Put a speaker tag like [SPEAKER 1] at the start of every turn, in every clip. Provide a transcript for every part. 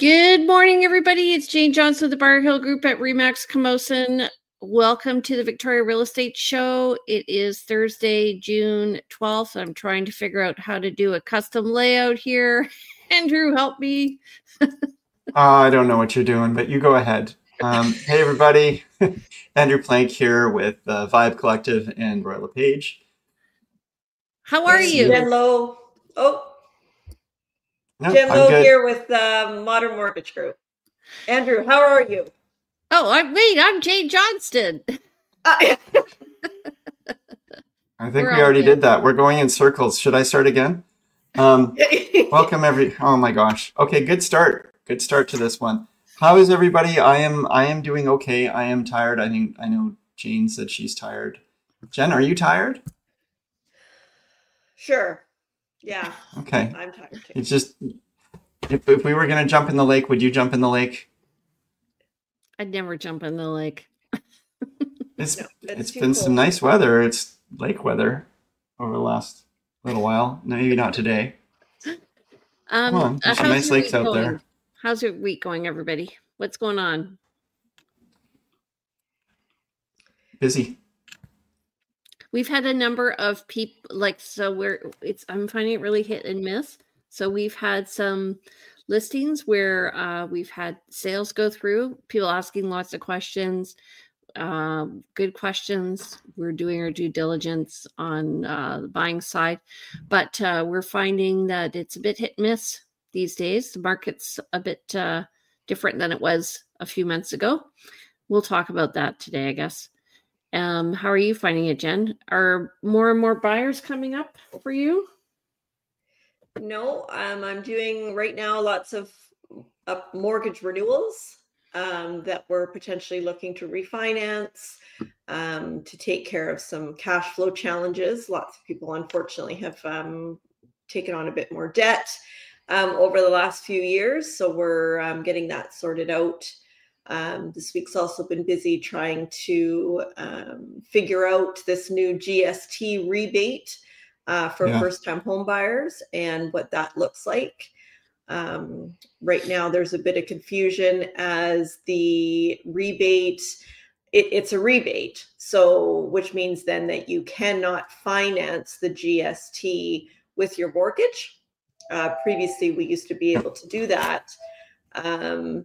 [SPEAKER 1] Good morning, everybody. It's Jane Johnston of the Bar Hill Group at RE/MAX Camosun. Welcome to the Victoria Real Estate Show. It is Thursday, June 12th. I'm trying to figure out how to do a custom layout here. Andrew, help me.
[SPEAKER 2] I don't know what you're doing, but you go ahead. Hey, everybody. Andrew Plank here with Vibe Collective and Royal LePage.
[SPEAKER 1] How are you?
[SPEAKER 3] Jen Lowe.
[SPEAKER 2] No,
[SPEAKER 3] Jen
[SPEAKER 2] I'm
[SPEAKER 3] Lowe
[SPEAKER 2] good.
[SPEAKER 3] here with Modern Mortgage Group. Andrew, how are you?
[SPEAKER 1] Oh, I'm Jane Johnston.
[SPEAKER 2] I think we already did that. We're going in circles. Should I start again? Welcome oh my gosh. Okay, good start. Good start to this one. How is everybody? I am doing okay. I am tired. I know Jane said she's tired. Jen, are you tired?
[SPEAKER 3] Sure. Yeah.
[SPEAKER 2] Okay.
[SPEAKER 3] I'm tired too.
[SPEAKER 2] It's just if we were gonna jump in the lake, would you jump in the lake?
[SPEAKER 1] I'd never jump in the lake.
[SPEAKER 2] It's been some nice weather. It's lake weather over the last little while. Maybe not today. Come on, there's some nice lakes out there.
[SPEAKER 1] How's your week going, everybody? What's going on?
[SPEAKER 2] Busy.
[SPEAKER 1] We've had a number of people I'm finding it really hit and miss. So we've had some listings where we've had sales go through, people asking lots of questions, good questions. We're doing our due diligence on the buying side, but we're finding that it's a bit hit and miss these days. The market's a bit different than it was a few months ago. We'll talk about that today, I guess. How are you finding it, Jen? Are more and more buyers coming up for you?
[SPEAKER 3] No, I'm doing right now lots of mortgage renewals that we're potentially looking to refinance to take care of some cash flow challenges. Lots of people, unfortunately, have taken on a bit more debt over the last few years. So we're getting that sorted out. This week's also been busy trying to figure out this new GST rebate for first-time home buyers and what that looks like. Right now, there's a bit of confusion as the rebate, it's a rebate. So, which means then that you cannot finance the GST with your mortgage. Previously, we used to be able to do that.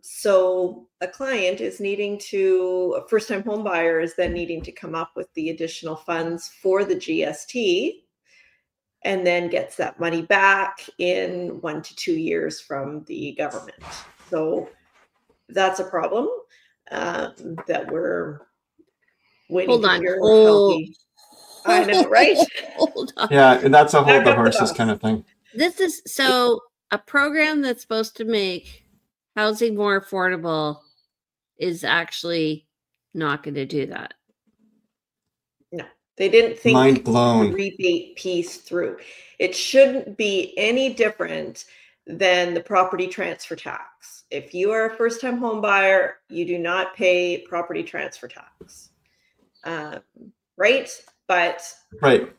[SPEAKER 3] So a client is a first-time home buyer is then needing to come up with the additional funds for the GST and then gets that money back in 1 to 2 years from the government. So that's a problem that we're waiting to hear I know, right?
[SPEAKER 1] Hold on.
[SPEAKER 2] Yeah, and that's a hold the horses kind of thing.
[SPEAKER 1] This is so a program that's supposed to make housing more affordable is actually not going to do that.
[SPEAKER 3] No, they didn't think
[SPEAKER 2] Mind blown.
[SPEAKER 3] the rebate piece through. It shouldn't be any different than the property transfer tax. If you are a first-time home buyer, you do not pay property transfer tax, right? But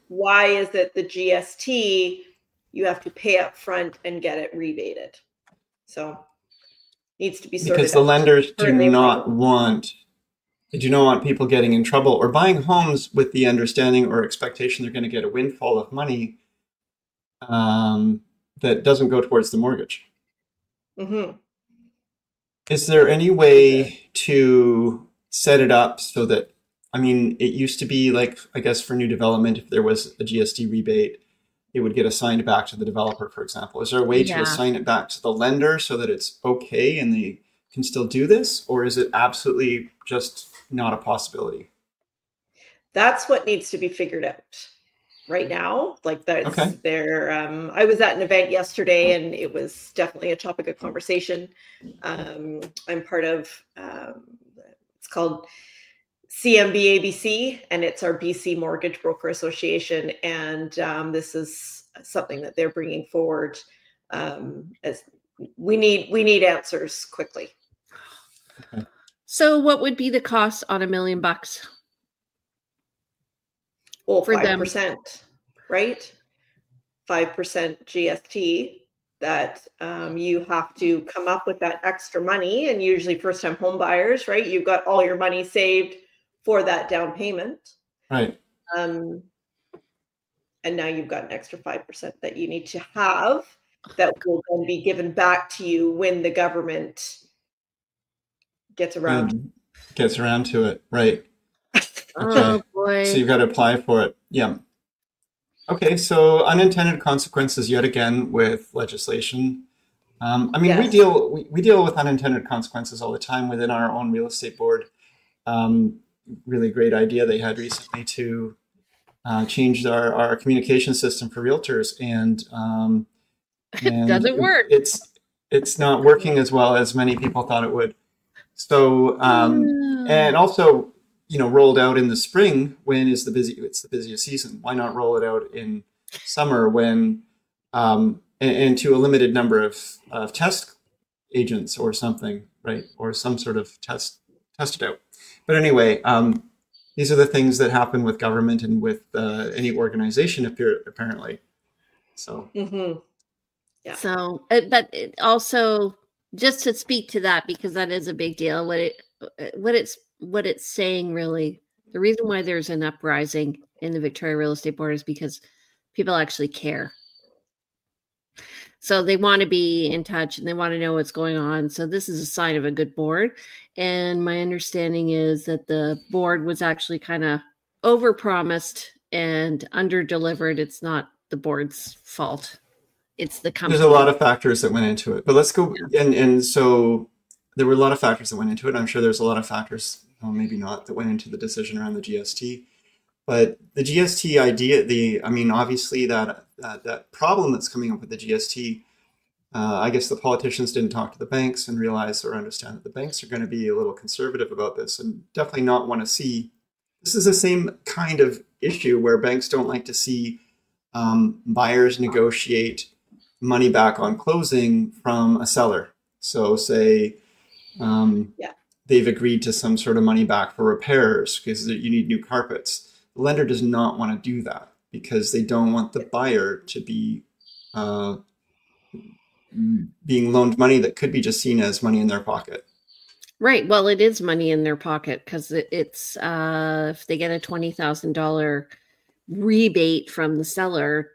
[SPEAKER 3] why is it the GST you have to pay up front and get it rebated? So needs to be sorted
[SPEAKER 2] because the lenders do not want people getting in trouble or buying homes with the understanding or expectation they're going to get a windfall of money that doesn't go towards the mortgage.
[SPEAKER 3] Mm-hmm.
[SPEAKER 2] Is there any way to set it up so that, it used to be like, I guess for new development, if there was a GST rebate, it would get assigned back to the developer, for example. Is there a way to assign it back to the lender so that it's okay and they can still do this? Or is it absolutely just not a possibility?
[SPEAKER 3] That's what needs to be figured out right now. Like that's I was at an event yesterday and it was definitely a topic of conversation. I'm part of, it's called CMB-ABC, and it's our BC Mortgage Broker Association. And this is something that they're bringing forward as we need answers quickly.
[SPEAKER 1] So what would be the cost on $1 million?
[SPEAKER 3] Well, 5%, right? 5% GST. that you have to come up with that extra money, and usually first-time home buyers, right? You've got all your money saved for that down payment.
[SPEAKER 2] Right.
[SPEAKER 3] And now you've got an extra 5% that you need to have that will then be given back to you when the government gets around.
[SPEAKER 2] Gets around to it. Right.
[SPEAKER 1] Oh boy.
[SPEAKER 2] So you've got to apply for it. Yeah. Okay. So unintended consequences yet again with legislation. I mean, we deal with unintended consequences all the time within our own real estate board. Really great idea they had recently to change our communication system for realtors, and
[SPEAKER 1] it doesn't work.
[SPEAKER 2] It's not working as well as many people thought it would. So and also, rolled out in the spring when it's the busiest season. Why not roll it out in summer when and to a limited number of test agents or something, right? Or some sort of test it out. But anyway, these are the things that happen with government and with any organization apparently. So.
[SPEAKER 3] Mm-hmm. Yeah.
[SPEAKER 1] So, but it also, just to speak to that, because that is a big deal. What it's saying really, the reason why there's an uprising in the Victoria Real Estate Board is because people actually care. So they want to be in touch and they want to know what's going on. So this is a sign of a good board. And my understanding is that the board was actually kind of overpromised and underdelivered. It's not the board's fault. It's the company.
[SPEAKER 2] There's a lot of factors that went into it, but let's go. Yeah. And so there were a lot of factors that went into it. I'm sure there's a lot of factors, maybe not, that went into the decision around the GST. But the GST idea, obviously that problem that's coming up with the GST, I guess the politicians didn't talk to the banks and realize or understand that the banks are going to be a little conservative about this and definitely not want to see. This is the same kind of issue where banks don't like to see buyers negotiate money back on closing from a seller. So say they've agreed to some sort of money back for repairs because you need new carpets. The lender does not want to do that because they don't want the buyer to be being loaned money that could be just seen as money in their pocket.
[SPEAKER 1] Right. Well, it is money in their pocket because it's if they get a $20,000 rebate from the seller,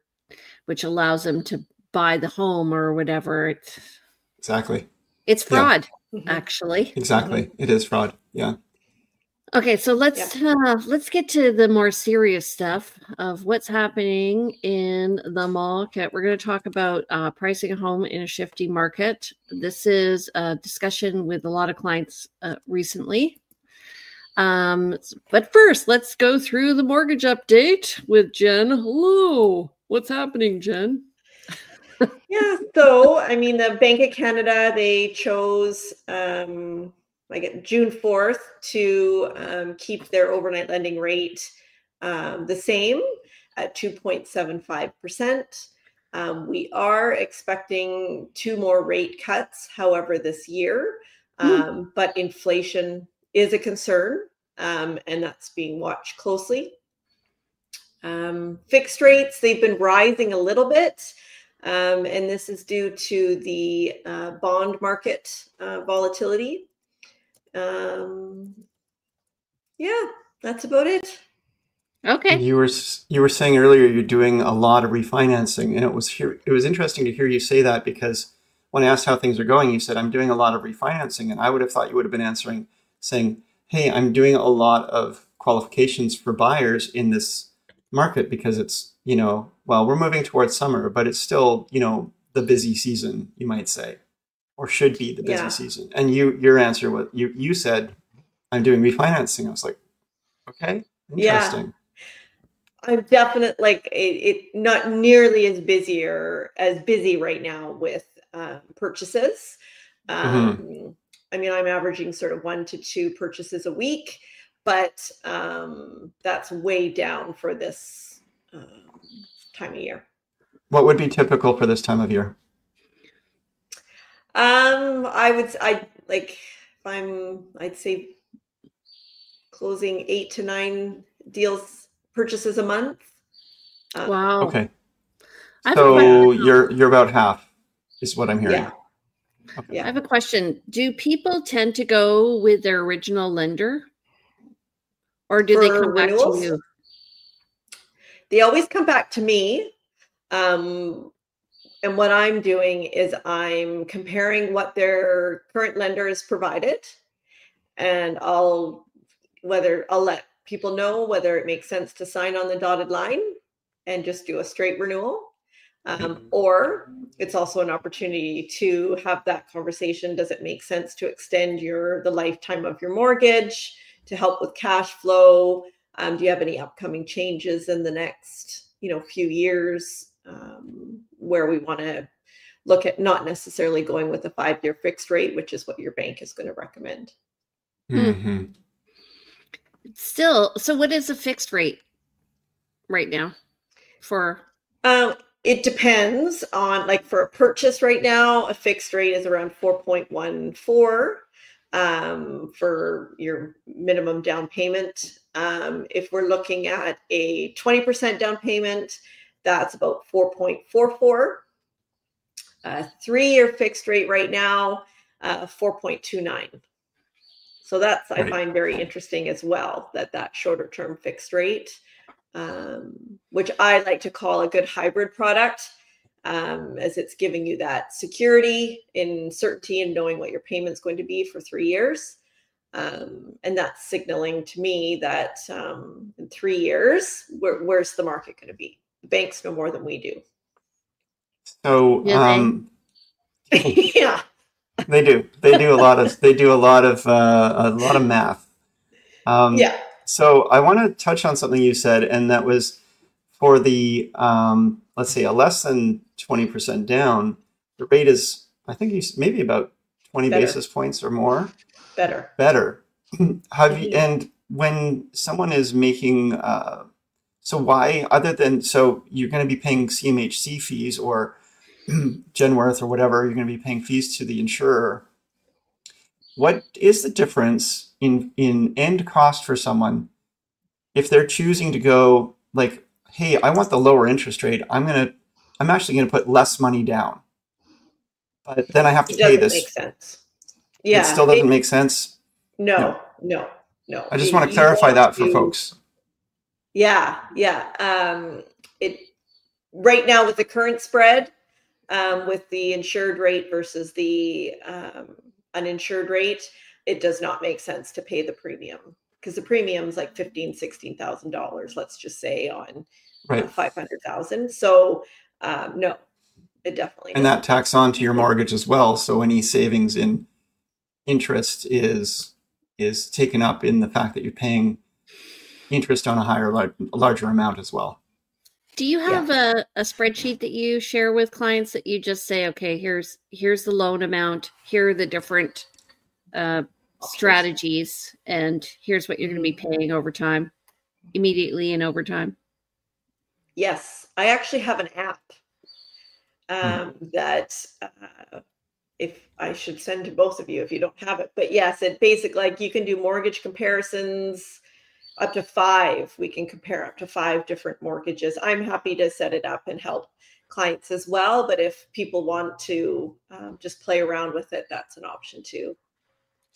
[SPEAKER 1] which allows them to buy the home or whatever.
[SPEAKER 2] Exactly.
[SPEAKER 1] It's fraud, actually.
[SPEAKER 2] Exactly. It is fraud. Yeah.
[SPEAKER 1] Okay, so let's get to the more serious stuff of what's happening in the market. We're going to talk about pricing a home in a shifting market. This is a discussion with a lot of clients recently. But first, let's go through the mortgage update with Jen Lowe. What's happening, Jen?
[SPEAKER 3] Yeah, so the Bank of Canada, they chose June 4th to keep their overnight lending rate the same at 2.75%. We are expecting 2 more rate cuts, however, this year, but inflation is a concern, and that's being watched closely. Fixed rates, they've been rising a little bit. And this is due to the bond market volatility. That's about it.
[SPEAKER 1] Okay.
[SPEAKER 2] You were saying earlier you're doing a lot of refinancing, and it was interesting to hear you say that, because when I asked how things are going, you said I'm doing a lot of refinancing, and I would have thought you would have been saying, hey, I'm doing a lot of qualifications for buyers in this market because it's, we're moving towards summer, but it's still, the busy season, you might say, or should be the busy season. And your answer was, you said, I'm doing refinancing. I was like, okay, interesting.
[SPEAKER 3] Yeah. I'm definitely it not nearly as busy right now with purchases. I'm averaging sort of 1 to 2 purchases a week, but that's way down for this time of year.
[SPEAKER 2] What would be typical for this time of year?
[SPEAKER 3] I'd say closing 8 to 9 purchases a month.
[SPEAKER 1] Wow.
[SPEAKER 2] Okay. So you're about half. is what I'm hearing.
[SPEAKER 3] Yeah.
[SPEAKER 2] Okay.
[SPEAKER 3] Yeah.
[SPEAKER 1] I have a question. Do people tend to go with their original lender? Or do they
[SPEAKER 3] For
[SPEAKER 1] come back to
[SPEAKER 3] renewals,
[SPEAKER 1] you?
[SPEAKER 3] they always come back to me. And what I'm doing is I'm comparing what their current lender has provided, and I'll let people know whether it makes sense to sign on the dotted line and just do a straight renewal. Or it's also an opportunity to have that conversation. Does it make sense to extend the lifetime of your mortgage to help with cash flow? Do you have any upcoming changes in the next, few years, where we want to look at not necessarily going with a 5-year fixed rate, which is what your bank is going to recommend.
[SPEAKER 2] Mm-hmm.
[SPEAKER 1] Still, so what is a fixed rate right now for?
[SPEAKER 3] It depends on, like, for a purchase right now, a fixed rate is around 4.14 for your minimum down payment. If we're looking at a 20% down payment, that's about 4.44. 3-year fixed rate right now, 4.29. So that's, I find very interesting as well, that shorter term fixed rate, which I like to call a good hybrid product, as it's giving you that security in certainty and knowing what your payment's going to be for 3 years. And that's signaling to me that in 3 years, where's the market going to be? The banks know more than we do.
[SPEAKER 2] So,
[SPEAKER 3] yeah,
[SPEAKER 2] they do a lot of math.
[SPEAKER 3] Yeah.
[SPEAKER 2] So I want to touch on something you said, and that was for the, let's say, a less than 20% down, the rate is, I think, maybe about 20 basis points or more. Better. And when someone is making, so why, other than, so you're going to be paying CMHC fees or Genworth or whatever, you're going to be paying fees to the insurer. What is the difference in end cost for someone if they're choosing to go like, hey, I want the lower interest rate. I'm actually going to put less money down, but then I have to pay this.
[SPEAKER 3] It doesn't make sense. Yeah.
[SPEAKER 2] It still doesn't make sense.
[SPEAKER 3] No.
[SPEAKER 2] I just want to clarify that for folks.
[SPEAKER 3] Yeah. Right now with the current spread, with the insured rate versus the uninsured rate, it does not make sense to pay the premium, because the premium is like $15,000-$16,000, let's just say, on $500,000. So no, it definitely.
[SPEAKER 2] And that tacks on to your mortgage as well. So any savings in interest is taken up in the fact that you're paying interest on a larger amount as well.
[SPEAKER 1] Do you have a spreadsheet that you share with clients that you just say, okay, here's the loan amount, here are the different strategies, and here's what you're going to be paying over time, immediately and over time?
[SPEAKER 3] Yes, I actually have an app that if I should send to both of you if you don't have it. But yes, it basically, like, you can do mortgage comparisons up to 5. We can compare up to 5 different mortgages. I'm happy to set it up and help clients as well. But if people want to just play around with it, that's an option too.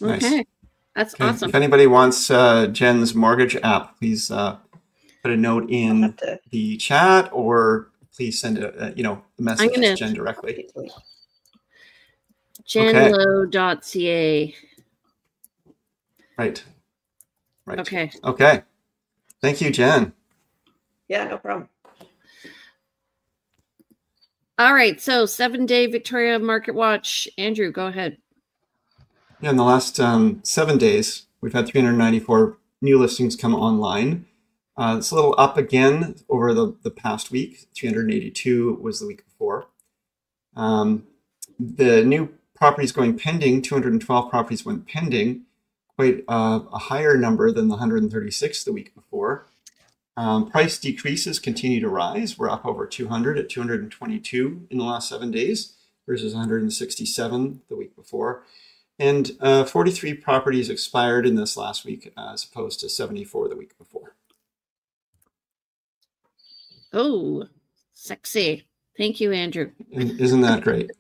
[SPEAKER 2] Nice.
[SPEAKER 1] Okay. That's awesome.
[SPEAKER 2] If anybody wants Jen's mortgage app, please put a note in the chat, or please send a message to Jen directly.
[SPEAKER 1] JenLowe.ca.
[SPEAKER 2] Right.
[SPEAKER 1] Okay.
[SPEAKER 2] Thank you, Jen.
[SPEAKER 3] Yeah, no problem.
[SPEAKER 1] All right. So 7-day Victoria Market Watch. Andrew, go ahead.
[SPEAKER 2] Yeah, in the last 7 days, we've had 394 new listings come online. It's a little up again over the past week. 382 was the week before. The new properties going pending, 212 properties went pending, quite a higher number than the 136 the week before. Price decreases continue to rise. We're up over 200 at 222 in the last 7 days versus 167 the week before. And 43 properties expired in this last week as opposed to 74 the week before.
[SPEAKER 1] Oh, sexy. Thank you, Andrew.
[SPEAKER 2] Isn't that great?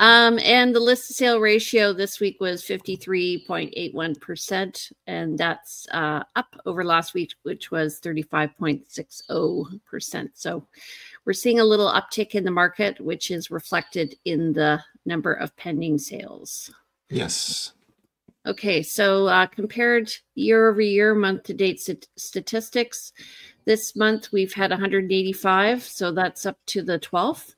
[SPEAKER 1] And the list to sale ratio this week was 53.81%, and that's up over last week, which was 35.60%. So we're seeing a little uptick in the market, which is reflected in the number of pending sales.
[SPEAKER 2] Yes.
[SPEAKER 1] Okay, so compared year over year, month to date statistics, this month we've had 185, so that's up to the 12th.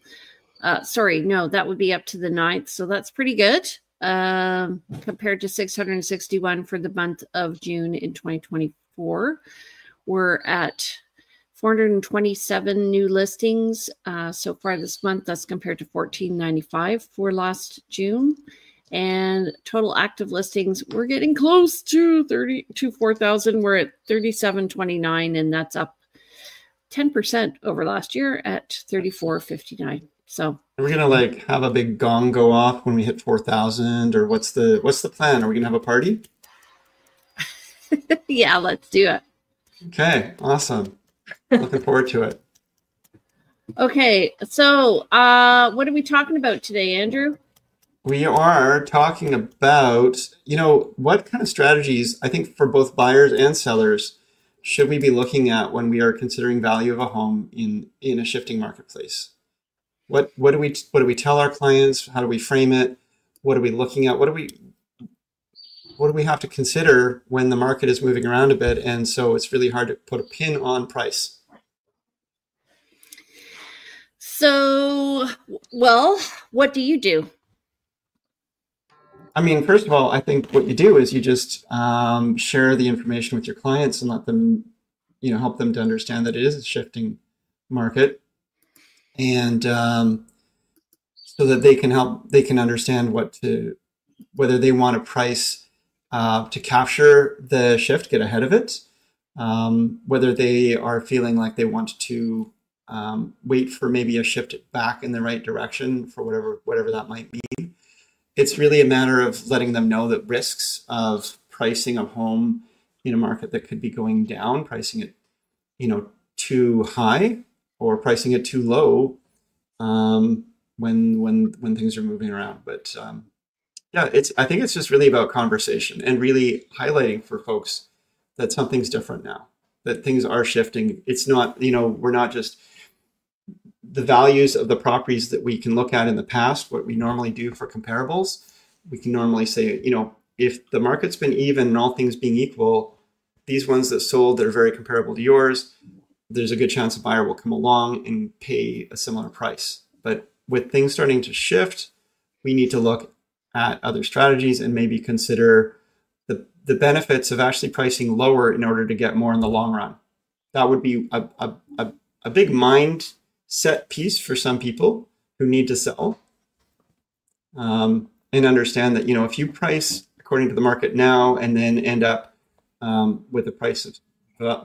[SPEAKER 1] Sorry, no, that would be up to the 9th, so that's pretty good compared to 661 for the month of June in 2024. We're at 427 new listings so far this month. That's compared to 1495 for last June. And total active listings, we're getting close to 4,000. We're at 3729, and that's up 10% over last year at 3459. So
[SPEAKER 2] are we gonna like have a big gong go off when we hit 4,000, or what's the plan? Are we gonna have a party?
[SPEAKER 1] Yeah, let's do it.
[SPEAKER 2] Okay, awesome. Looking forward to it.
[SPEAKER 1] Okay, so what are we talking about today, Andrew?
[SPEAKER 2] We are talking about, what kind of strategies, I think, for both buyers and sellers should we be looking at when we are considering value of a home in a shifting marketplace? What do we tell our clients? How do we frame it? What are we looking at? What do we have to consider when the market is moving around a bit? And so it's really hard to put a pin on price.
[SPEAKER 1] So, well, what do you do?
[SPEAKER 2] I mean, first of all, I think what you do is you just share the information with your clients and let them, help them to understand that it is a shifting market, and so that they can understand whether they want to price to capture the shift, get ahead of it, whether they are feeling like they want to wait for maybe a shift back in the right direction for whatever that might be. It's really a matter of letting them know that risks of pricing a home in a market that could be going down, pricing it, too high or pricing it too low when things are moving around. But yeah, I think it's just really about conversation and really highlighting for folks that something's different now, that things are shifting. It's not, we're not just the values of the properties that we can look at in the past, what we normally do for comparables. We can normally say, if the market's been even and all things being equal, these ones that sold that are very comparable to yours, there's a good chance a buyer will come along and pay a similar price. But with things starting to shift, we need to look at other strategies and maybe consider the benefits of actually pricing lower in order to get more in the long run. That would be a big mindset piece for some people who need to sell, and understand that, if you price according to the market now and then end up with the price of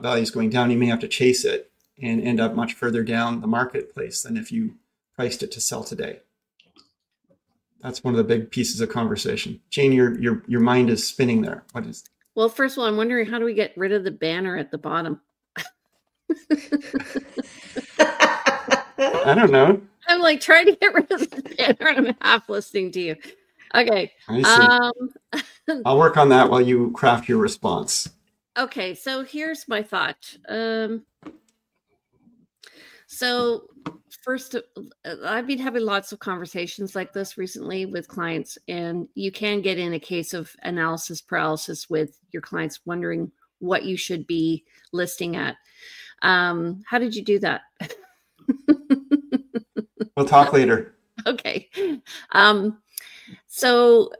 [SPEAKER 2] values going down, you may have to chase it and end up much further down the marketplace than if you priced it to sell today. That's one of the big pieces of conversation. Jane, your mind is spinning there. What is?
[SPEAKER 1] Well, first of all, I'm wondering, how do we get rid of the banner at the bottom?
[SPEAKER 2] I don't know.
[SPEAKER 1] I'm like trying to get rid of the banner. I'm half listening to you. Okay.
[SPEAKER 2] I see. I'll work on that while you craft your response.
[SPEAKER 1] Okay, so here's my thought. So first, I've been having lots of conversations like this recently with clients, and you can get in a case of analysis paralysis with your clients wondering what you should be listing at. How did you do that?
[SPEAKER 2] We'll talk later.
[SPEAKER 1] Okay. So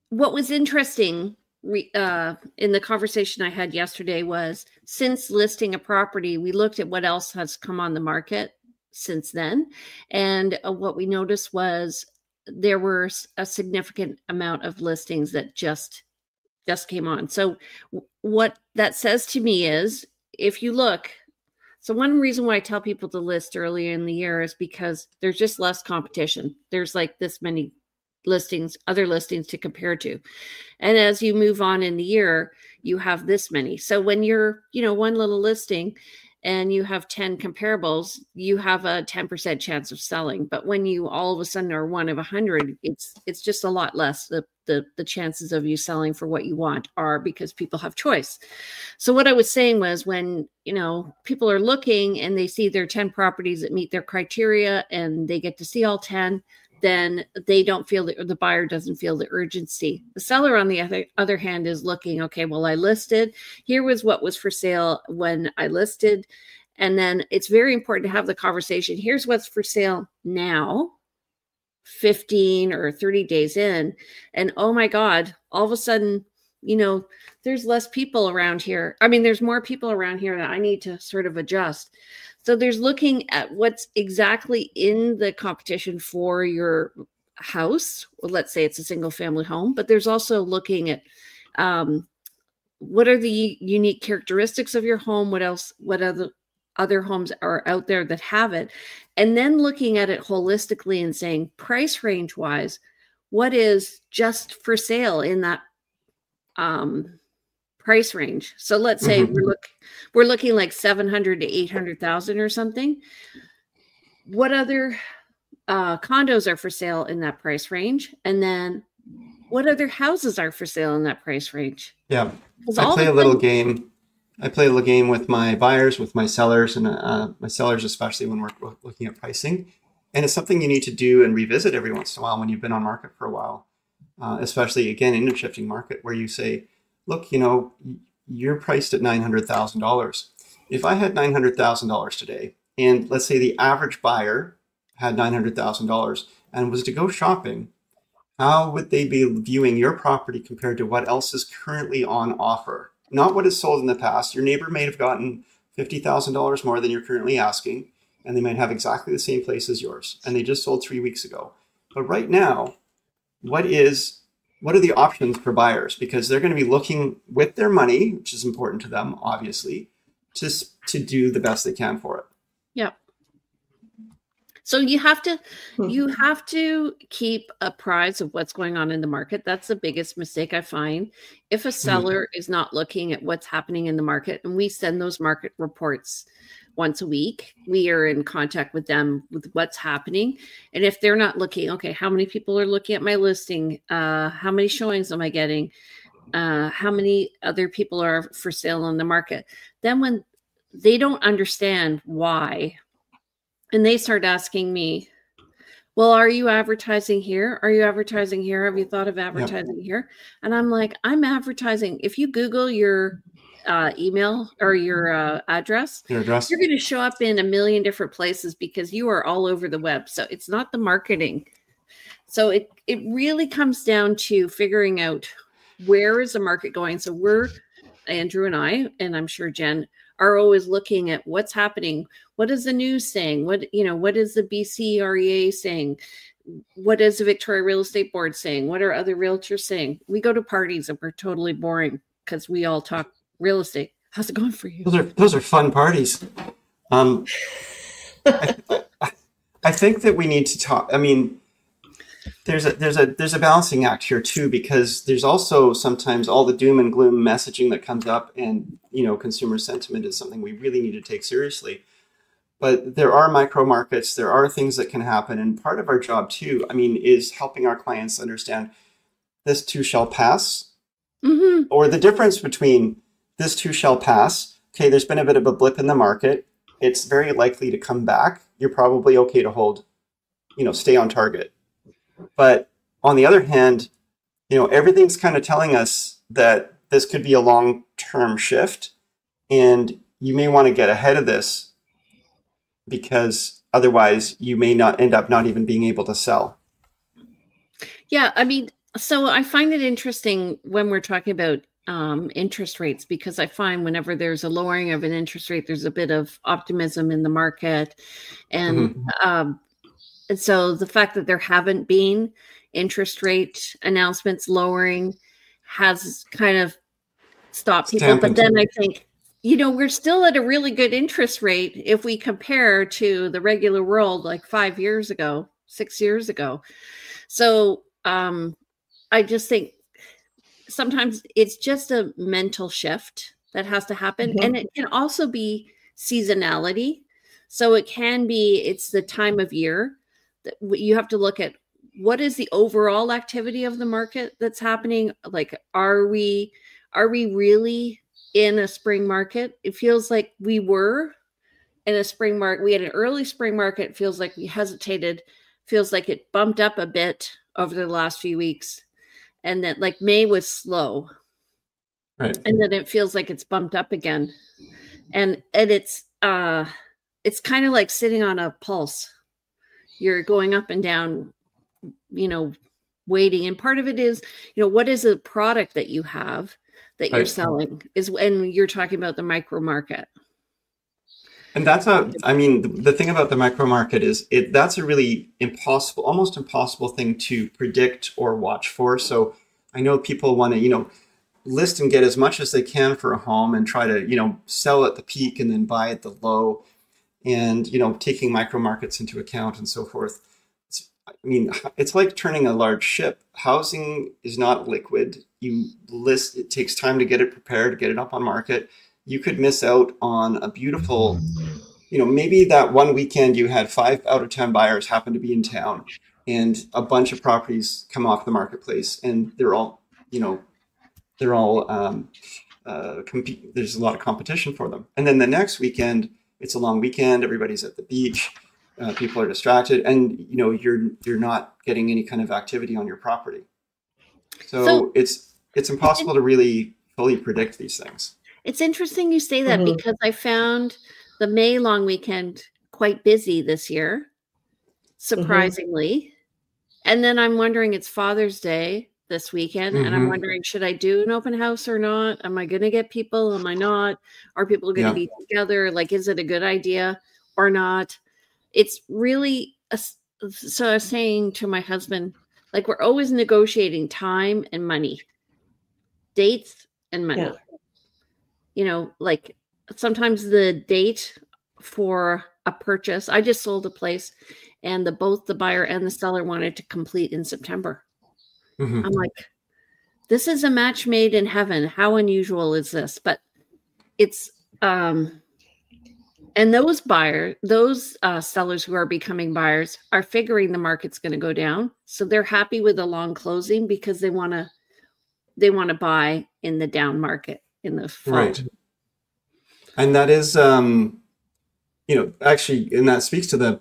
[SPEAKER 1] what was interesting in the conversation I had yesterday was, since listing a property, we looked at what else has come on the market since then. And what we noticed was there were a significant amount of listings that just came on. So what that says to me is, if you look, so one reason why I tell people to list earlier in the year is because there's just less competition. There's like this many other listings to compare to. And as you move on in the year, you have this many. So when you're, one little listing, and you have 10 comparables, you have a 10% chance of selling. But when you all of a sudden are one of 100, it's just a lot less. The chances of you selling for what you want are, because people have choice. So what I was saying was, when, you know, people are looking and they see there are 10 properties that meet their criteria and they get to see all 10, then they don't feel the buyer doesn't feel the urgency. The seller, on the other hand, is looking, okay, well, I listed, here was what was for sale when I listed. And then it's very important to have the conversation. Here's what's for sale now, 15 or 30 days in. And oh my God, all of a sudden, you know, there's less people around here. I mean, there's more people around here that I need to sort of adjust. So there's looking at what's exactly in the competition for your house. Well, let's say it's a single family home, but there's also looking at what are the unique characteristics of your home? What else? What other homes are out there that have it? And then looking at it holistically and saying, price range wise, what is just for sale in that price range? So let's say we're looking like 700 to 800,000 or something. What other condos are for sale in that price range? And then what other houses are for sale in that price range?
[SPEAKER 2] Yeah, I play a little game. I play a little game with my buyers, with my sellers, and my sellers, especially when we're looking at pricing. And it's something you need to do and revisit every once in a while when you've been on market for a while, especially, again, in a shifting market where you say, look, you know, you're priced at $900,000. If I had $900,000 today, and let's say the average buyer had $900,000 and was to go shopping, how would they be viewing your property compared to what else is currently on offer? Not what is sold in the past. Your neighbor may have gotten $50,000 more than you're currently asking, and they might have exactly the same place as yours, and they just sold 3 weeks ago. But right now, what are the options for buyers? Because they're going to be looking with their money, which is important to them, obviously, just to do the best they can for it.
[SPEAKER 1] Yeah. So you have to keep apprised of what's going on in the market. That's the biggest mistake I find. If a seller is not looking at what's happening in the market, and we send those market reports once a week, we are in contact with them with what's happening. And if they're not looking, okay, how many people are looking at my listing? How many showings am I getting? How many other people are for sale on the market? Then when they don't understand why, and they start asking me, well, are you advertising here? Are you advertising here? Have you thought of advertising here? And I'm like, I'm advertising. If you Google your email or your address, you're going to show up in a million different places because you are all over the web. So it's not the marketing. So it really comes down to figuring out where is the market going. So we're, Andrew and I, and I'm sure Jen, are always looking at what's happening. What is the news saying? What is the BC REA saying? What is the Victoria Real Estate Board saying? What are other realtors saying? We go to parties and we're totally boring because we all talk real estate. How's it going for you?
[SPEAKER 2] Those are fun parties. I think that we need to talk. I mean, there's a balancing act here too, because there's also sometimes all the doom and gloom messaging that comes up, and consumer sentiment is something we really need to take seriously. But there are micro markets, there are things that can happen, and part of our job too, I mean, is helping our clients understand this too shall pass, or the difference between this too shall pass. Okay, there's been a bit of a blip in the market. It's very likely to come back. You're probably okay to hold, stay on target. But on the other hand, everything's kind of telling us that this could be a long-term shift, and you may want to get ahead of this because otherwise you may not end up not even being able to sell.
[SPEAKER 1] Yeah, I mean, so I find it interesting when we're talking about interest rates, because I find whenever there's a lowering of an interest rate, there's a bit of optimism in the market. And and so the fact that there haven't been interest rate announcements lowering has kind of stopped people. But then I think, we're still at a really good interest rate if we compare to the regular world like 5 years ago, 6 years ago. So I just think sometimes it's just a mental shift that has to happen. And it can also be seasonality. So it can be, it's the time of year that you have to look at what is the overall activity of the market that's happening. Like, are we really in a spring market? It feels like we were in a spring market. We had an early spring market. It feels like we hesitated. Feels like it bumped up a bit over the last few weeks. And that like May was slow.
[SPEAKER 2] Right.
[SPEAKER 1] And then it feels like it's bumped up again. And it's kind of like sitting on a pulse. You're going up and down, waiting. And part of it is, what is a product that you have that you're selling and you're talking about the micro market.
[SPEAKER 2] And the thing about the micro market is that's a really almost impossible thing to predict or watch for. So I know people want to, list and get as much as they can for a home and try to, sell at the peak and then buy at the low, and, taking micro markets into account and so forth. It's like turning a large ship. Housing is not liquid. You list, it takes time to get it prepared, to get it up on market. You could miss out on a beautiful, maybe that one weekend you had 5 out of 10 buyers happen to be in town, and a bunch of properties come off the marketplace, and they're all there's a lot of competition for them. And then the next weekend, it's a long weekend. Everybody's at the beach. People are distracted, and you're not getting any kind of activity on your property. So it's impossible to really fully predict these things.
[SPEAKER 1] It's interesting you say that, because I found the May long weekend quite busy this year, surprisingly. And then I'm wondering, it's Father's Day this weekend, and I'm wondering, should I do an open house or not? Am I going to get people? Am I not? Are people going to be together? Like, is it a good idea or not? It's really, so I was saying to my husband, like, we're always negotiating time and money, dates and money. Like sometimes the date for a purchase, I just sold a place and both the buyer and the seller wanted to complete in September. I'm like, this is a match made in heaven. How unusual is this? But it's, and those sellers who are becoming buyers are figuring the market's going to go down. So they're happy with a long closing because they want to buy in the down market in the fall. Right.
[SPEAKER 2] And that is, actually, and that speaks to the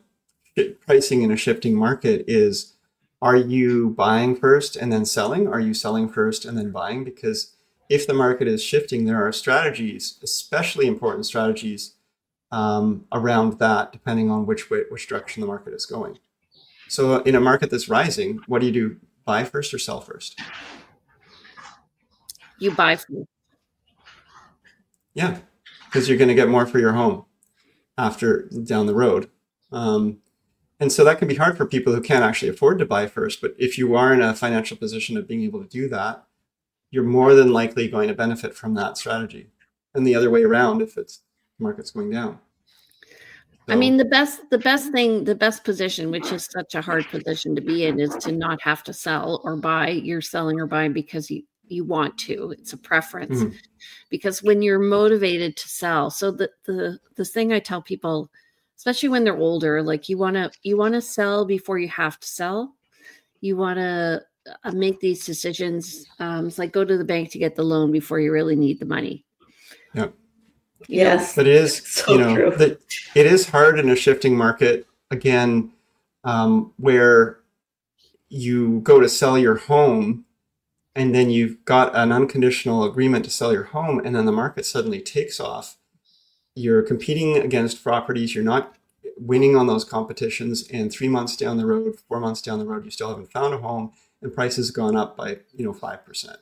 [SPEAKER 2] pricing in a shifting market is, are you buying first and then selling? Are you selling first and then buying? Because if the market is shifting, there are strategies, especially important strategies around that, depending on which direction the market is going. So in a market that's rising, what do? Buy first or sell first?
[SPEAKER 1] You buy first.
[SPEAKER 2] Yeah, because you're going to get more for your home down the road. And so that can be hard for people who can't actually afford to buy first. But if you are in a financial position of being able to do that, you're more than likely going to benefit from that strategy. And the other way around, if the market's going down. So,
[SPEAKER 1] the best position, which is such a hard position to be in, is to not have to sell or buy. You're selling or buying because you want to. It's a preference. Because when you're motivated to sell, so the thing I tell people, especially when they're older, like you want to sell before you have to sell. You want to make these decisions. It's like go to the bank to get the loan before you really need the money.
[SPEAKER 2] Yeah.
[SPEAKER 3] Yes.
[SPEAKER 2] But it is,
[SPEAKER 3] true.
[SPEAKER 2] It is hard in a shifting market, again, where you go to sell your home and then you've got an unconditional agreement to sell your home, and then the market suddenly takes off. You're competing against properties. You're not winning on those competitions. And 3 months down the road, 4 months down the road, you still haven't found a home, and prices have gone up by 5%.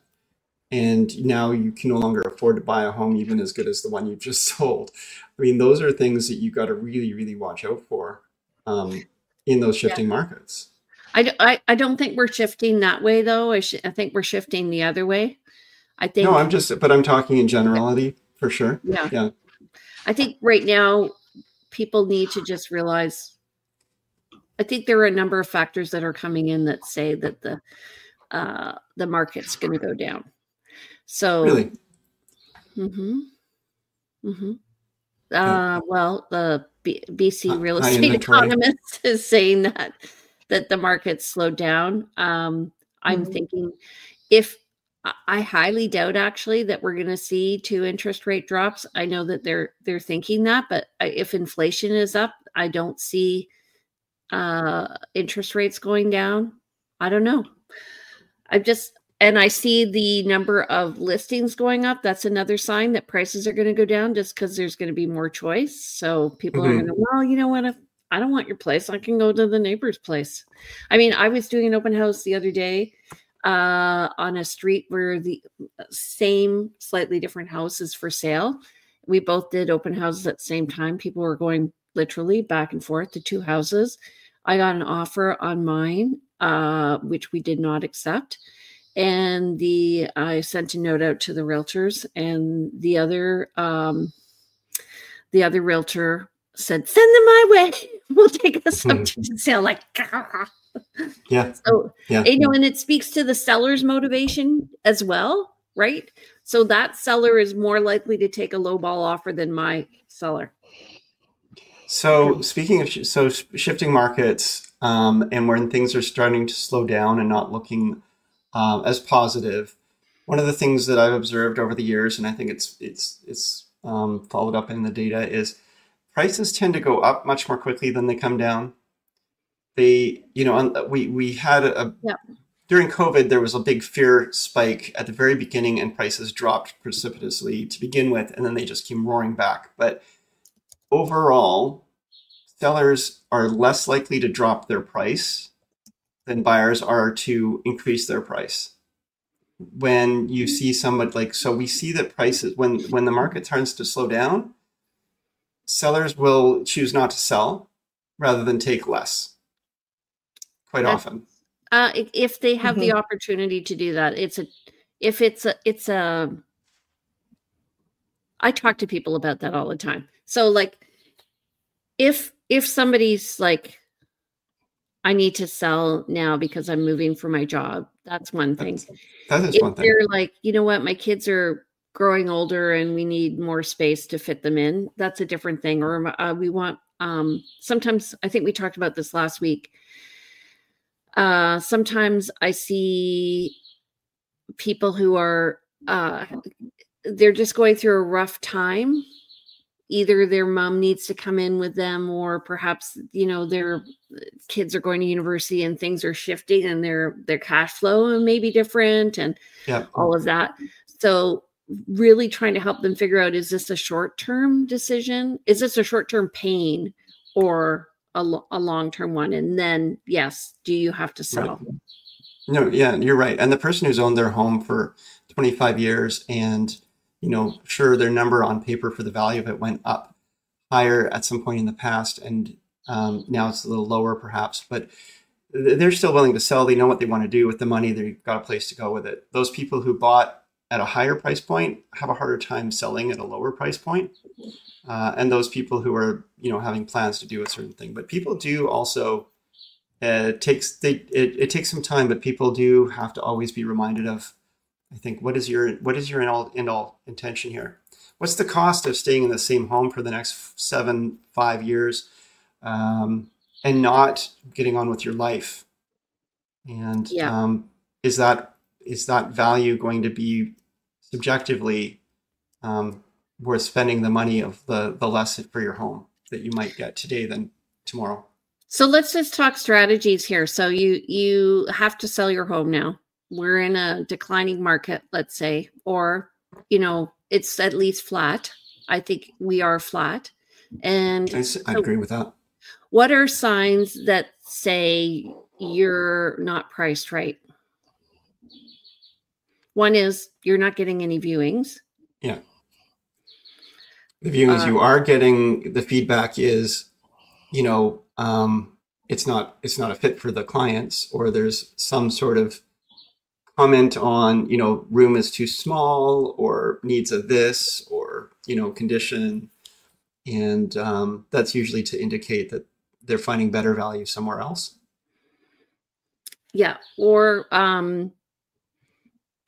[SPEAKER 2] And now you can no longer afford to buy a home even as good as the one you just sold. I mean, those are things that you've got to really, really watch out for in those shifting markets.
[SPEAKER 1] I don't think we're shifting that way, though. I think we're shifting the other way. I think.
[SPEAKER 2] No, I'm talking in generality for sure. Yeah.
[SPEAKER 1] I think right now people need to just realize, I think there are a number of factors that are coming in that say that the market's going to go down. So,
[SPEAKER 2] really,
[SPEAKER 1] Well, the BC real
[SPEAKER 2] High
[SPEAKER 1] estate
[SPEAKER 2] inventory.
[SPEAKER 1] economist is saying that the market's slowed down. I'm thinking if I highly doubt actually that we're going to see 2 interest rate drops. I know that they're thinking that, but if inflation is up, I don't see interest rates going down. I don't know. And I see the number of listings going up. That's another sign that prices are going to go down just because there's going to be more choice. So people are going to, well, you know what? If I don't want your place, I can go to the neighbor's place. I mean, I was doing an open house the other day on a street where the same, slightly different house is for sale. We both did open houses at the same time. People were going literally back and forth to 2 houses. I got an offer on mine, which we did not accept. And I sent a note out to the realtors, and the other realtor said, "Send them my way. We'll take us up to the sale." Like,
[SPEAKER 2] yeah.
[SPEAKER 1] So,
[SPEAKER 2] yeah.
[SPEAKER 1] And it speaks to the seller's motivation as well, right? So that seller is more likely to take a lowball offer than my seller.
[SPEAKER 2] So speaking of shifting markets, and when things are starting to slow down and not looking as positive, one of the things that I've observed over the years, and I think it's followed up in the data, is prices tend to go up much more quickly than they come down. We had during COVID, there was a big fear spike at the very beginning, and prices dropped precipitously to begin with, and then they just came roaring back. But overall, sellers are less likely to drop their price than buyers are to increase their price. When you see somebody we see that prices, when the market turns to slow down, sellers will choose not to sell rather than take less quite often.
[SPEAKER 1] If they have the opportunity to do that, I talk to people about that all the time. So like, if somebody's like, I need to sell now because I'm moving for my job, that's one thing.
[SPEAKER 2] That is one thing.
[SPEAKER 1] They're like, you know what, my kids are growing older and we need more space to fit them in, that's a different thing. Or we want, sometimes, I think we talked about this last week. Sometimes I see people who are, they're just going through a rough time. Either their mom needs to come in with them, or perhaps, their kids are going to university and things are shifting and their cash flow may be different and all of that. So really trying to help them figure out, is this a short-term decision? Is this a short-term pain or a long-term one? And then, yes, do you have to sell?
[SPEAKER 2] Right. No, yeah, you're right. And the person who's owned their home for 25 years and sure, their number on paper for the value of it went up higher at some point in the past, and now it's a little lower perhaps, but they're still willing to sell. They know what they want to do with the money. They've got a place to go with it. Those people who bought at a higher price point have a harder time selling at a lower price point. And those people who are, having plans to do a certain thing. But people do also, it takes some time, but people do have to always be reminded of, I think, what is your end all intention here? What's the cost of staying in the same home for the next 5 years, and not getting on with your life? And is that value going to be subjectively worth spending the money of the less for your home that you might get today than tomorrow?
[SPEAKER 1] So let's just talk strategies here. So you have to sell your home now. We're in a declining market, let's say, or, it's at least flat. I think we are flat. And
[SPEAKER 2] I agree with that.
[SPEAKER 1] What are signs that say you're not priced right? One is you're not getting any viewings.
[SPEAKER 2] Yeah. The viewings you are getting, the feedback is, it's not a fit for the clients, or there's some sort of comment on, room is too small, or needs a this, or, condition. And that's usually to indicate that they're finding better value somewhere else.
[SPEAKER 1] Yeah. Or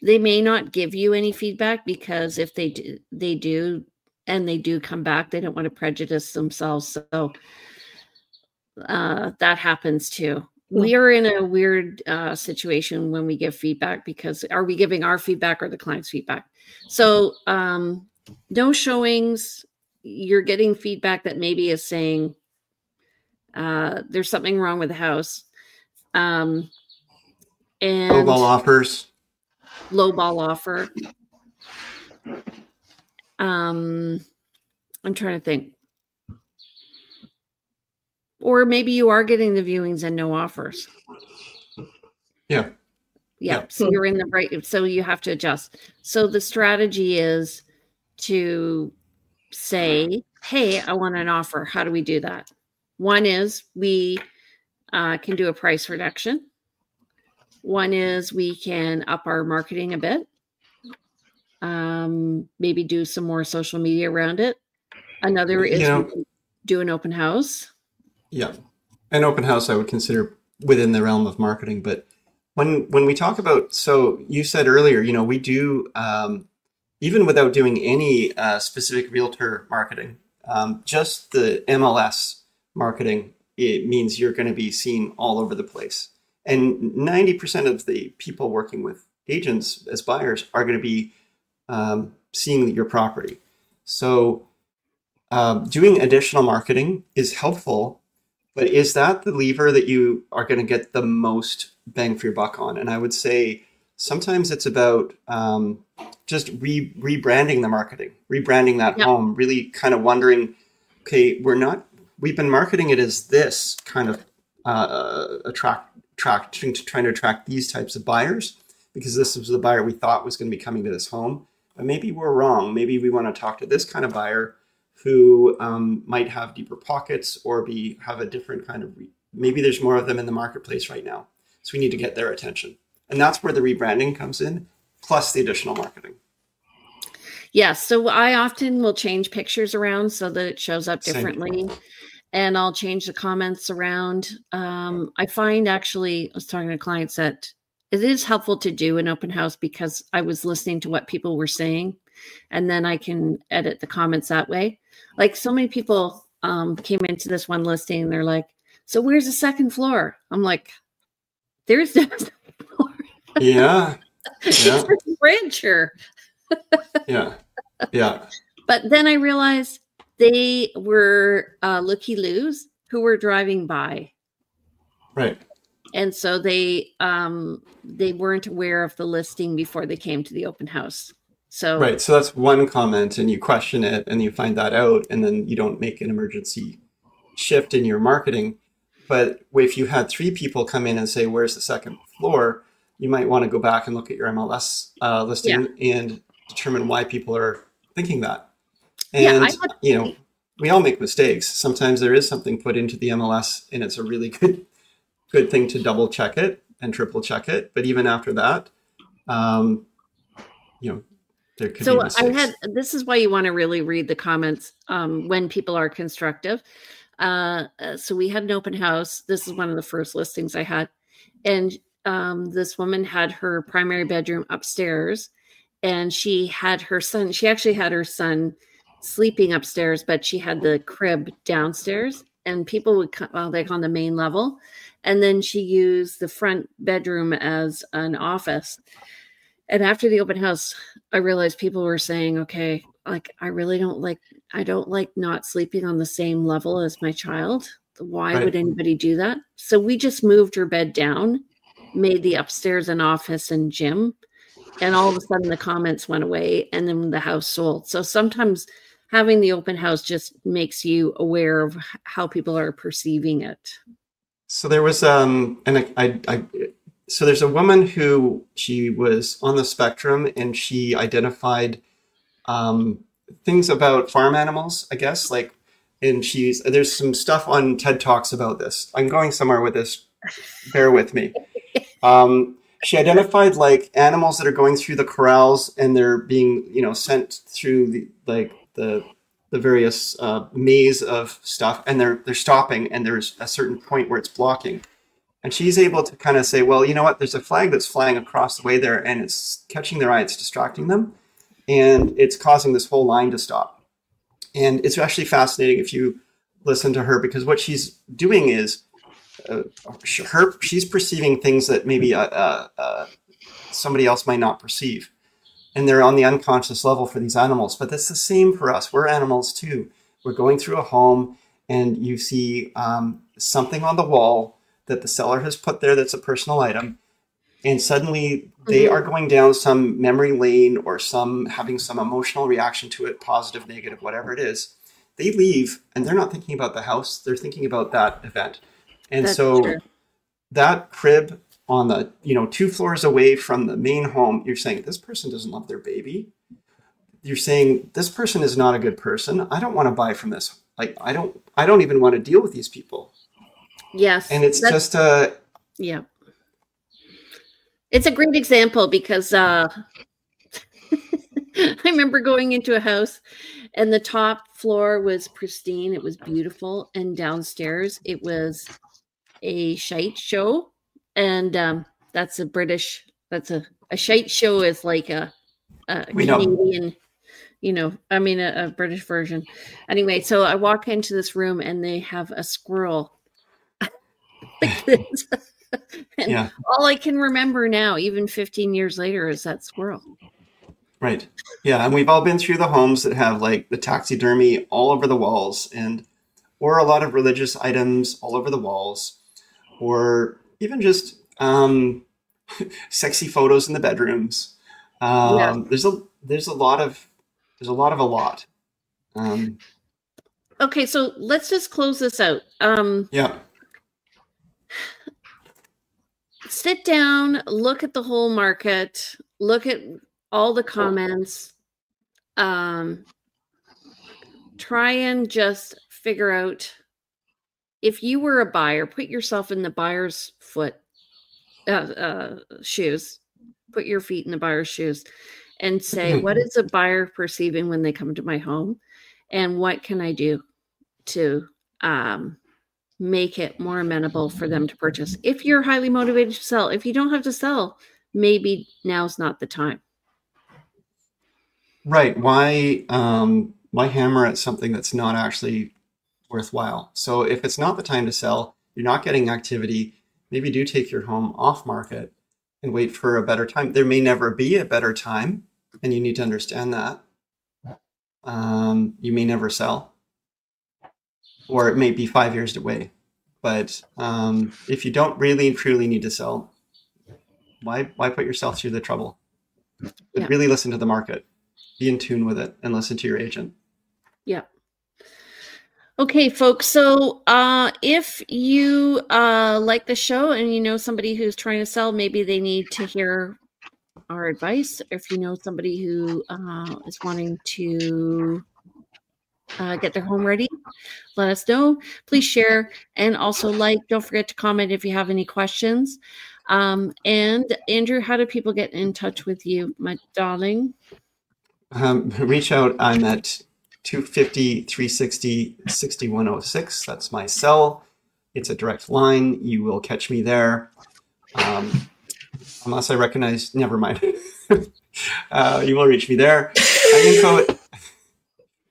[SPEAKER 1] they may not give you any feedback, because if they do, and they do come back. They don't want to prejudice themselves. So that happens too. We are in a weird situation when we give feedback, because are we giving our feedback or the client's feedback? So no showings, you're getting feedback that maybe is saying there's something wrong with the house. And
[SPEAKER 2] lowball offers.
[SPEAKER 1] Lowball offer. I'm trying to think. Or maybe you are getting the viewings and no offers.
[SPEAKER 2] Yeah.
[SPEAKER 1] Yeah. So you're in the right. So you have to adjust. So the strategy is to say, hey, I want an offer. How do we do that? One is we can do a price reduction. One is we can up our marketing a bit. Maybe do some more social media around it. Another is we can do an open house.
[SPEAKER 2] Yeah. An open house I would consider within the realm of marketing. But when we talk about, so you said earlier, we do, even without doing any specific realtor marketing, just the MLS marketing, it means you're going to be seen all over the place. And 90% of the people working with agents as buyers are going to be seeing your property. So doing additional marketing is helpful, but is that the lever that you are going to get the most bang for your buck on? And I would say sometimes it's about just rebranding the marketing, rebranding that home, really kind of wondering, okay, we've been marketing it as this kind of trying to attract these types of buyers, because this was the buyer we thought was going to be coming to this home. But maybe we're wrong. Maybe we want to talk to this kind of buyer who might have deeper pockets or have a different kind of, maybe there's more of them in the marketplace right now. So we need to get their attention. And that's where the rebranding comes in, plus the additional marketing.
[SPEAKER 1] Yeah, so I often will change pictures around so that it shows up differently. And I'll change the comments around. I find, actually, I was talking to clients that it is helpful to do an open house because I was listening to what people were saying, and then I can edit the comments that way. Like, so many people came into this one listing and they're like, so where's the second floor? I'm like, there's no second floor.
[SPEAKER 2] Yeah.
[SPEAKER 1] It's a rancher.
[SPEAKER 2] Yeah.
[SPEAKER 1] But then I realized they were looky-loos who were driving by.
[SPEAKER 2] Right.
[SPEAKER 1] And so they weren't aware of the listing before they came to the open house. So
[SPEAKER 2] right. So that's one comment, and you question it and you find that out, and then you don't make an emergency shift in your marketing. But if you had 3 people come in and say, where's the second floor? You might want to go back and look at your MLS listing and determine why people are thinking that. And, we all make mistakes. Sometimes there is something put into the MLS and it's a really good thing to double check it and triple check it. But even after that, there could be mistakes.
[SPEAKER 1] This is why you want to really read the comments when people are constructive. So we had an open house. This is one of the first listings I had. And this woman had her primary bedroom upstairs, and she had her son. She actually had her son sleeping upstairs, but she had the crib downstairs, and people would come like on the main level. And then she used the front bedroom as an office. And after the open house, I realized people were saying, okay, like, I don't like not sleeping on the same level as my child. Why would anybody do that? So we just moved her bed down, made the upstairs an office and gym. And all of a sudden the comments went away, and then the house sold. So sometimes having the open house just makes you aware of how people are perceiving it.
[SPEAKER 2] So there was, so there's a woman who, she was on the spectrum, and she identified things about farm animals, I guess, and there's some stuff on TED Talks about this. I'm going somewhere with this. Bear with me. She identified animals that are going through the corrals, and they're being, sent through the various maze of stuff, and they're stopping, and there's a certain point where it's blocking. And she's able to kind of say, well, you know what, there's a flag that's flying across the way there, and it's catching their eye, it's distracting them, and it's causing this whole line to stop. And it's actually fascinating if you listen to her, because what she's doing is she's perceiving things that maybe somebody else might not perceive. And they're on the unconscious level for these animals. But that's the same for us. We're animals too. We're going through a home and you see something on the wall that the seller has put there that's a personal item. And suddenly they are going down some memory lane or having some emotional reaction to it, positive, negative, whatever it is. They leave and they're not thinking about the house. They're thinking about that event. And that's so true. That crib on the, 2 floors away from the main home, you're saying this person doesn't love their baby. You're saying this person is not a good person. I don't want to buy from this. Like, I don't even want to deal with these people.
[SPEAKER 1] Yes.
[SPEAKER 2] And it's just
[SPEAKER 1] yeah. It's a great example because I remember going into a house and the top floor was pristine. It was beautiful. And downstairs it was a shite show. And that's a shite show is like a Canadian, a British version. Anyway, so I walk into this room and they have a squirrel like this. And yeah. All I can remember now, even 15 years later, is that squirrel.
[SPEAKER 2] Right. Yeah. And we've all been through the homes that have like the taxidermy all over the walls or a lot of religious items all over the walls, or even just sexy photos in the bedrooms. Yeah. There's a lot of a lot.
[SPEAKER 1] Okay. So let's just close this out.
[SPEAKER 2] Yeah.
[SPEAKER 1] Sit down, look at the whole market, look at all the comments, try and just figure out, if you were a buyer, put yourself in the buyer's shoes, put your feet in the buyer's shoes and say, what is a buyer perceiving when they come to my home? And what can I do to make it more amenable for them to purchase? If you're highly motivated to sell, if you don't have to sell, maybe now's not the time.
[SPEAKER 2] Right. Why hammer at something that's not actually worthwhile? So if it's not the time to sell, you're not getting activity, maybe do take your home off market and wait for a better time. There may never be a better time, and you need to understand that. You may never sell. Or it may be 5 years away. But if you don't really truly need to sell, why put yourself through the trouble? But really listen to the market, be in tune with it, and listen to your agent.
[SPEAKER 1] Yeah. Okay, folks. So if you like the show and you know somebody who's trying to sell, maybe they need to hear our advice. If you know somebody who is wanting to get their home ready, let us know. Please share and also don't forget to comment if you have any questions. And Andrew, how do people get in touch with you, my darling?
[SPEAKER 2] Reach out. I'm at 250-360-6106. That's my cell. It's a direct line. You will catch me there. Unless I recognize, never mind. You will reach me there.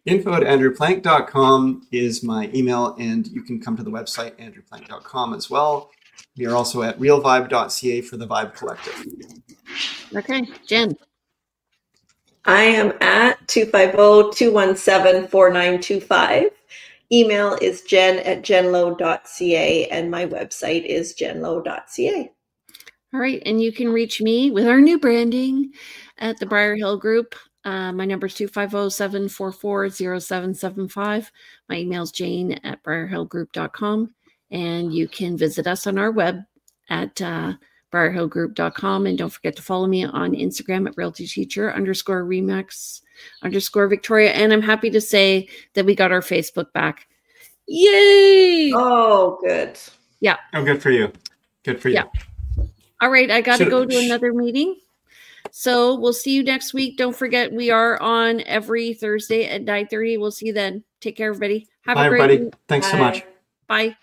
[SPEAKER 2] info@andrewplank.com is my email, and you can come to the website, andrewplank.com as well. We are also at realvibe.ca for the Vibe Collective.
[SPEAKER 1] Okay, Jen.
[SPEAKER 3] I am at 250-217-4925. Email is jen@jenlowe.ca, and my website is jenlowe.ca.
[SPEAKER 1] All right, and you can reach me with our new branding at the Briar Hill Group. My number is 250-744-0775. My email is jane@briarhillgroup.com. And you can visit us on our web at briarhillgroup.com. And don't forget to follow me on Instagram at realtyteacher_remix_Victoria. And I'm happy to say that we got our Facebook back. Yay!
[SPEAKER 3] Oh, good.
[SPEAKER 1] Yeah.
[SPEAKER 2] Oh, good for you. Good for you.
[SPEAKER 1] Yeah. All right. I got to go to another meeting. So we'll see you next week. Don't forget, we are on every Thursday at 9:30. We'll see you then. Take care, everybody.
[SPEAKER 2] Have a great week. Thanks so much.
[SPEAKER 1] Bye.